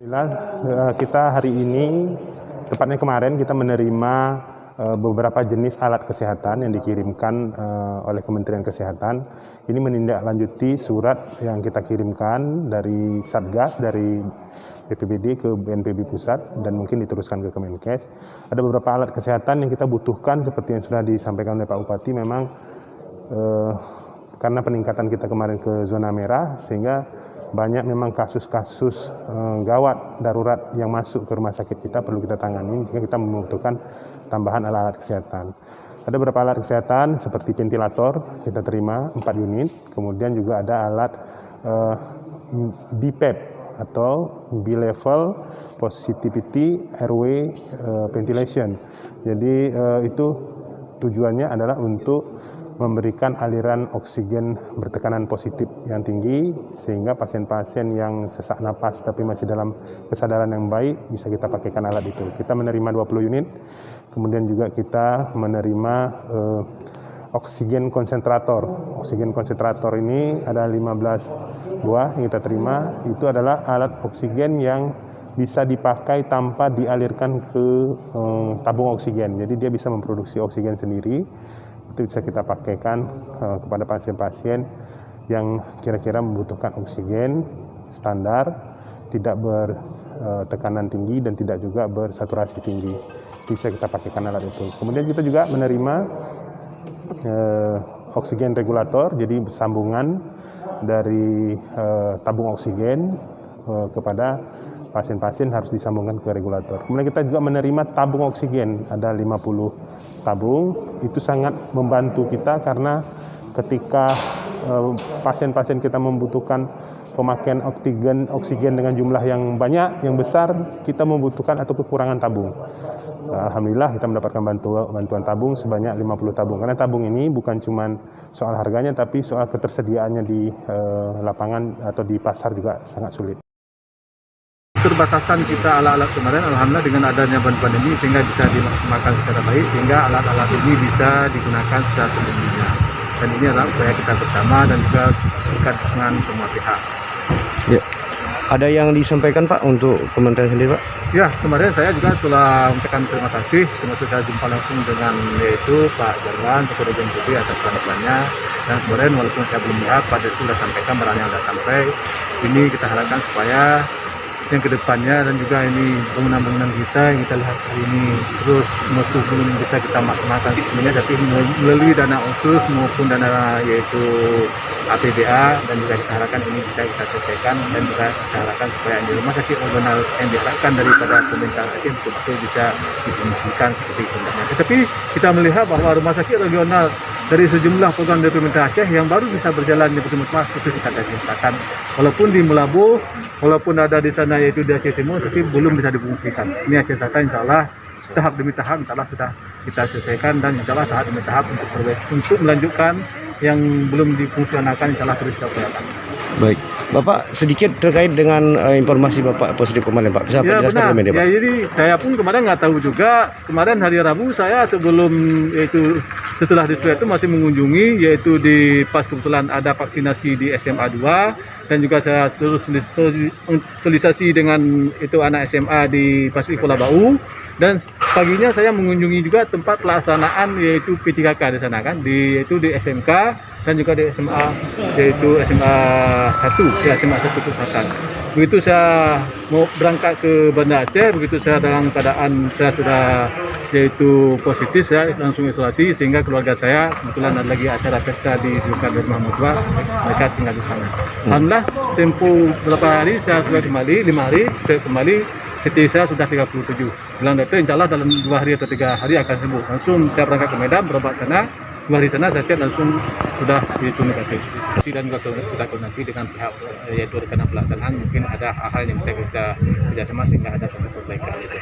Alhamdulillah, kita hari ini, tepatnya kemarin kita menerima beberapa jenis alat kesehatan yang dikirimkan oleh Kementerian Kesehatan. Ini menindaklanjuti surat yang kita kirimkan dari Satgas, dari BPBD ke BNPB Pusat, dan mungkin diteruskan ke Kemenkes. Ada beberapa alat kesehatan yang kita butuhkan, seperti yang sudah disampaikan oleh Pak Bupati, memang karena peningkatan kita kemarin ke zona merah, sehingga banyak memang kasus-kasus gawat darurat yang masuk ke rumah sakit kita perlu kita tangani, sehingga kita membutuhkan tambahan alat-alat kesehatan. Ada beberapa alat kesehatan seperti ventilator, kita terima 4 unit, kemudian juga ada alat BPAP atau B-level positivity airway ventilation. Jadi itu tujuannya adalah untuk memberikan aliran oksigen bertekanan positif yang tinggi, sehingga pasien-pasien yang sesak napas tapi masih dalam kesadaran yang baik bisa kita pakaikan alat itu. Kita menerima 20 unit, kemudian juga kita menerima oksigen konsentrator. Oksigen konsentrator ini ada 15 buah yang kita terima. Itu adalah alat oksigen yang bisa dipakai tanpa dialirkan ke tabung oksigen. Jadi dia bisa memproduksi oksigen sendiri. Itu bisa kita pakaikan kepada pasien-pasien yang kira-kira membutuhkan oksigen standar, tidak bertekanan tinggi dan tidak juga bersaturasi tinggi. Bisa kita pakaikan alat itu. Kemudian kita juga menerima oksigen regulator, jadi sambungan dari tabung oksigen kepada pasien-pasien harus disambungkan ke regulator. Kemudian kita juga menerima tabung oksigen, ada 50 tabung. Itu sangat membantu kita karena ketika pasien-pasien kita membutuhkan pemakaian oksigen dengan jumlah yang banyak, yang besar, kita membutuhkan atau kekurangan tabung. Alhamdulillah kita mendapatkan bantuan tabung sebanyak 50 tabung. Karena tabung ini bukan cuma soal harganya, tapi soal ketersediaannya di lapangan atau di pasar juga sangat sulit. Keterbatasan kita alat-alat kemarin, alhamdulillah dengan adanya bantuan ini sehingga bisa dimaksimalkan secara baik, sehingga alat-alat ini bisa digunakan secara semestinya. Dan ini adalah upaya kita bersama dan juga berkat dengan semua pihak. Ya. Ada yang disampaikan Pak untuk Kementerian sendiri Pak? Ya, kemarin saya juga telah mengucapkan terima kasih, termasuk saya jumpa langsung dengan yaitu Pak Jarwan, Ketua BNPB atas bantuannya. Dan kemarin walaupun saya belum lihat, Pak Dirjen sudah sampaikan barangnya sudah sampai. Ini kita harapkan supaya yang kedepannya dan juga ini bangunan-bangunan kita yang kita lihat hari ini terus belum bisa kita maksimalkan sebenarnya, tapi melalui dana khusus maupun dana yaitu APBA, dan juga kita harapkan ini bisa kita selesaikan, dan juga kita harapkan supaya di rumah sakit regional yang diharapkan daripada pemerintah betul-betul bisa difungsikan seperti sebenarnya. Tetapi kita melihat bahwa rumah sakit regional dari sejumlah program dari pemerintah Aceh yang baru bisa berjalan di Puskesmas itu kita ceritakan, walaupun di Melabuh, walaupun ada di sana yaitu di Aceh Timur, tapi belum bisa difungsikan. Ini Aceh Selatan insya Allah tahap demi tahap insya Allah sudah kita selesaikan, dan insya Allah tahap demi tahap untuk melanjutkan yang belum difungsionalkan insya Allah terus kita upayakan. Baik, Bapak sedikit terkait dengan informasi Bapak positif kemarin Pak, bisa Ya benar, media, Pak? ya jadi saya pun kemarin nggak tahu juga, kemarin hari Rabu saya sebelum yaitu setelah di swab itu masih mengunjungi yaitu di pas kebetulan ada vaksinasi di SMA 2, dan juga saya terus sosialisasi dengan itu anak SMA di Pasifik Pulau Bau, dan paginya saya mengunjungi juga tempat pelaksanaan yaitu P3K di sana kan, yaitu di SMK dan juga di SMA yaitu SMA 1 ya, SMA 1 Pusatan. Begitu saya mau berangkat ke Banda Aceh, begitu saya dalam keadaan saya sudah yaitu positif, saya langsung isolasi, sehingga keluarga saya kebetulan ada lagi acara pesta di Rumah Mutua, mereka tinggal di sana. Alhamdulillah tempo beberapa hari saya sudah kembali, 5 hari saya kembali, CT saya sudah 37. Bilang dokter insya Allah dalam 2 hari atau 3 hari akan sembuh. Langsung saya berangkat ke Medan, berobat sana. 2 hari sana saya cek langsung sudah itu negatif. Dan juga kita koordinasi dengan pihak yaitu rekan pelaksanaan, mungkin ada hal-hal yang bisa kita kerjasama sehingga ada perbaikan itu.